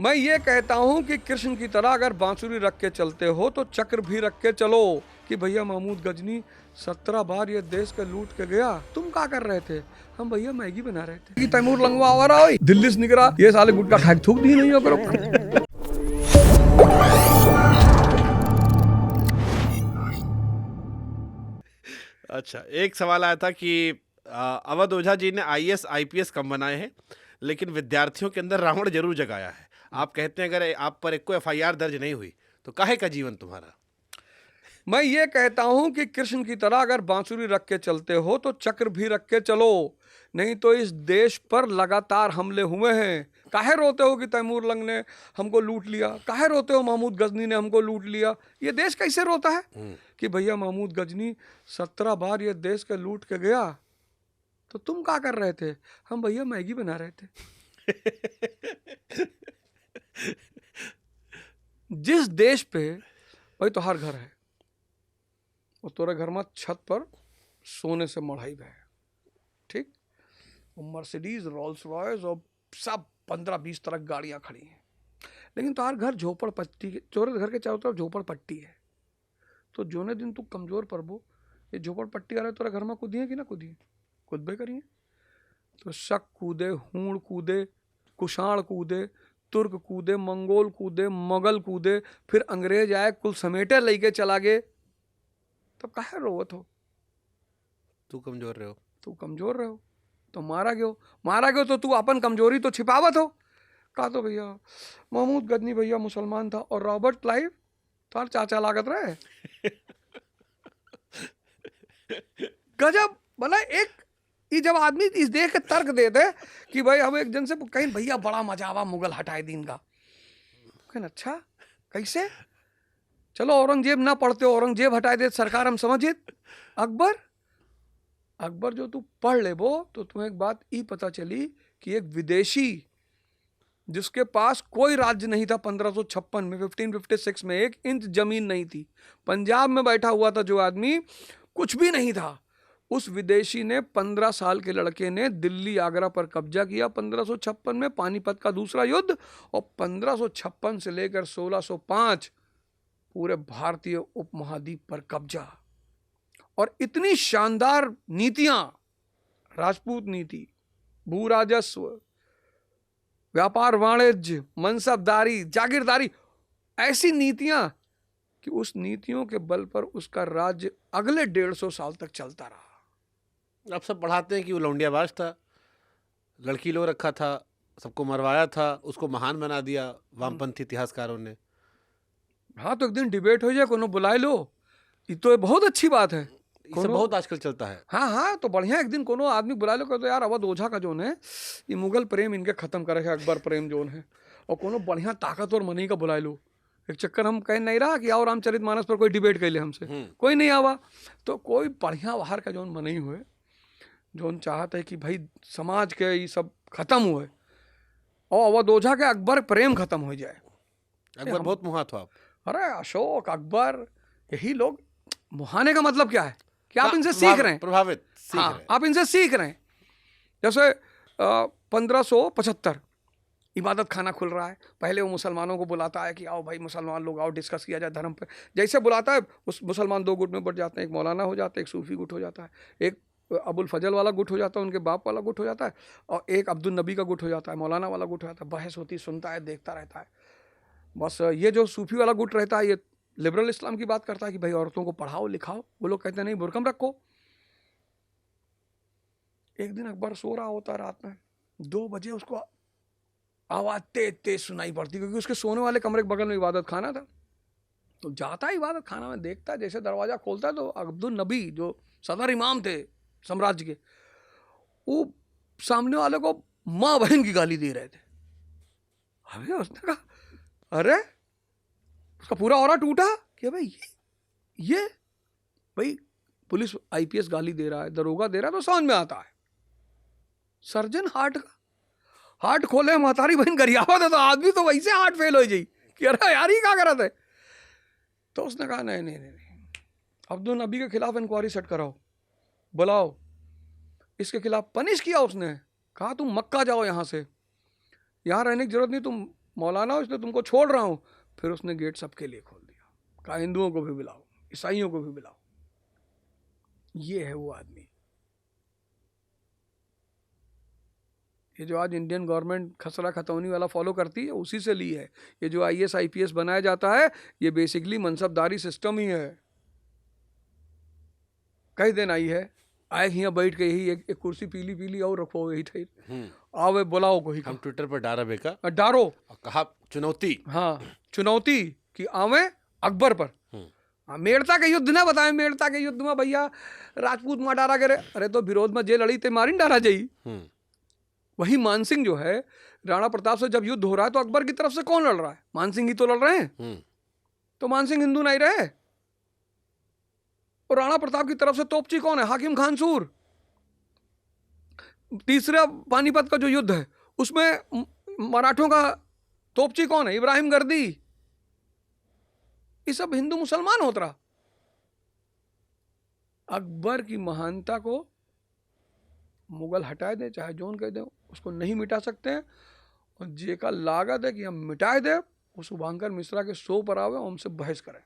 मैं ये कहता हूँ कि कृष्ण की तरह अगर बांसुरी रख के चलते हो तो चक्र भी रख के चलो कि भैया महमूद गजनी 17 बार ये देश के लूट के गया, तुम क्या कर रहे थे? हम भैया मैगी बना रहे थे। तैमूर लंगवा आ रहा हो दिल्ली से निकला, ये साले गुटका खाक थूक दी नहीं हो करो। अच्छा, एक सवाल आया था कि अवध ओझा जी ने आईएएस आईपीएस कम बनाए हैं, लेकिन विद्यार्थियों के अंदर रावण जरूर जगाया है। आप कहते हैं अगर आप पर एक को एफआईआर दर्ज नहीं हुई तो काहे का जीवन तुम्हारा? मैं ये कहता हूं कि कृष्ण की तरह अगर बांसुरी रख के चलते हो तो चक्र भी रख के चलो, नहीं तो इस देश पर लगातार हमले हुए हैं। काहे रोते हो कि तैमूर लंग ने हमको लूट लिया? काहे रोते हो महमूद गजनी ने हमको लूट लिया? ये देश कैसे रोता है कि भैया महमूद गजनी 17 बार ये देश के लूट के गया, तो तुम क्या कर रहे थे? हम भैया मैगी बना रहे थे। जिस देश पे भाई तो हर घर है और तोरे घर में छत पर सोने से मढ़ाई है, ठीक, मर्सिडीज रोल्स रॉयस और सब 15-20 तरह गाड़ियां खड़ी हैं, लेकिन तुम्हार घर झोपड़ पट्टी, तोरे घर के चारों तरफ झोपड़ पट्टी है। तो जोने दिन तू कमजोर पड़बो, ये झोपड़ पट्टी आ रहे तोरे घर में कूदिए कि ना कूदिए? कूदबे करिए। तो शक कूदे, हूण कूदे, कुषाण कूदे, तुर्क कूदे, मंगोल कूदे, मुगल कूदे, फिर अंग्रेज आए कुल समेटे लेके चला गए, तब काहे रोवत हो? तू कमजोर रहे हो, तू कमजोर रहो तो मारा गयो तो तू अपन कमजोरी तो छिपावत हो। कहा तो भैया महमूद गजनी भैया मुसलमान था और रॉबर्ट क्लाइव तार चाचा लागत रहे। गजब। भला एक ये जब आदमी इस देख के तर्क देते कि भाई हम एक जन से कहीं भैया बड़ा मजा आवा मुगल हटाए दिन का, कहीं अच्छा कैसे? चलो औरंगजेब ना पढ़ते, औरंगजेब हटाए दे सरकार हम समझे। अकबर जो तू पढ़ ले वो तो तुम्हें एक बात ई पता चली कि एक विदेशी जिसके पास कोई राज्य नहीं था 1556 में, 1556 में 1 इंच जमीन नहीं थी, पंजाब में बैठा हुआ था जो आदमी, कुछ भी नहीं था, उस विदेशी ने 15 साल के लड़के ने दिल्ली आगरा पर कब्जा किया 1556 में, पानीपत का दूसरा युद्ध, और 1556 से लेकर 1605 पूरे भारतीय उपमहाद्वीप पर कब्जा। और इतनी शानदार नीतियां, राजपूत नीति, भू राजस्व, व्यापार वाणिज्य, मनसबदारी, जागीरदारी, ऐसी नीतियां कि उस नीतियों के बल पर उसका राज्य अगले 150 साल तक चलता रहा। अब सब पढ़ाते हैं कि वो लौंडियाबाज था, लड़की लो रखा था, सबको मरवाया था, उसको महान बना दिया वामपंथी इतिहासकारों ने। हाँ तो एक दिन डिबेट हो जाए, कोनो बुलाए लो, ये तो बहुत अच्छी बात है। ये सब बहुत आजकल चलता है। हाँ तो बढ़िया, एक दिन कोनो आदमी बुला लो, तो यार अवध ओझा का जोन है ये मुगल प्रेम इनके खत्म करे है, अकबर प्रेम जोन है, और कोनो बढ़िया ताकतवर मनी का बुला लो। एक चक्कर हम कह नहीं रहा कि आओ रामचरितमानस पर कोई डिबेट कर ले हमसे, कोई नहीं आवा, तो कोई बढ़िया बाहर का जोन मनी हुए, जोन चाहते है कि भाई समाज के ये सब खत्म हुए और अवध ओझा के अकबर प्रेम खत्म हो जाए। अकबर बहुत मुहा था। अरे अशोक, अकबर, यही लोग। मुहाने का मतलब क्या है कि आप इनसे सीख रहे हैं, प्रभावित सीख हाँ, रहे हैं। आप इनसे सीख रहे हैं। जैसे 1575 इबादत खाना खुल रहा है, पहले वो मुसलमानों को बुलाता है कि आओ भाई मुसलमान लोग आओ, डिस्कस किया जाए धर्म पर। जैसे बुलाता है उस मुसलमान 2 गुट में बढ़ जाते हैं, एक मौलाना हो जाता है, एक सूफी गुट हो जाता है, एक अबुल फजल वाला गुट हो जाता है, उनके बाप वाला गुट हो जाता है, और एक अब्दुल नबी का गुट हो जाता है, मौलाना वाला गुट हो जाता है। बहस होती, सुनता है, देखता रहता है। बस ये जो सूफी वाला गुट रहता है ये लिबरल इस्लाम की बात करता है कि भाई औरतों को पढ़ाओ लिखाओ, वो लोग कहते हैं नहीं बुरकम रखो। एक दिन अकबर सो रहा होता रात में, 2 बजे उसको आवाज तेज तेज सुनाई पड़ती, क्योंकि उसके सोने वाले कमरे के बगल में इबादत खाना था। तो जाता है इबादत खाना में, देखता है, जैसे दरवाजा खोलता है तो अब्दुल नबी जो सदर इमाम थे साम्राज्य के, वो सामने वाले को माँ बहन की गाली दे रहे थे। अबे उसने कहा अरे, उसका पूरा ऑरा टूटा कि भाई ये भाई पुलिस आईपीएस गाली दे रहा है, दरोगा दे रहा है, तो समझ में आता है। सर्जन हार्ट का हार्ट खोले, महतारी बहन गरियावा था, तो आदमी तो वैसे हार्ट फेल हो जाई कि अरे यार ही क्या कर रहे थे। तो उसने कहा नहीं, अब्दुल नबी के खिलाफ इंक्वायरी सेट कराओ, बुलाओ, इसके खिलाफ पनिश किया उसने। कहा तुम मक्का जाओ, यहां से, यहां रहने की जरूरत नहीं, तुम मौलाना हो इसलिए तुमको छोड़ रहा हूं। फिर उसने गेट सबके लिए खोल दिया, कहा हिंदुओं को भी बुलाओ, ईसाइयों को भी बुलाओ। ये है वो आदमी। ये जो आज इंडियन गवर्नमेंट खसरा खतौनी वाला फॉलो करती है, उसी से ली है। ये जो IAS IPS बनाया जाता है, ये बेसिकली मनसबदारी सिस्टम ही है। कई दिन आई है, आए यहाँ बैठ के यही एक कुर्सी पीली पीली और रखो यही थे, आओ बुलाओ कोई हम ट्विटर पर डारा बेका डारो, कहा चुनौती, हाँ चुनौती कि आवे अकबर पर। हाँ, मेड़ता के युद्ध ना बताए, मेड़ता के युद्ध में भैया राजपूत मार डारा करे, अरे तो विरोध में जे लड़ी ते मारी डारा जाई। वही मानसिंह जो है, राणा प्रताप से जब युद्ध हो रहा है तो अकबर की तरफ से कौन लड़ रहा है? मानसिंह ही तो लड़ रहे हैं। तो मानसिंह हिंदू नहीं रहे। और राणा प्रताप की तरफ से तोपची कौन है? हाकिम खानसूर। तीसरा पानीपत का जो युद्ध है उसमें मराठों का तोपची कौन है? इब्राहिम गर्दी। ये सब हिंदू मुसलमान होता रहा। अकबर की महानता को मुगल हटाए दे चाहे जोन कह दे, उसको नहीं मिटा सकते हैं। और जे का लागत है कि हम मिटाए दे, वो शुभांकर मिश्रा के शो पर आवे और हमसे बहस करें।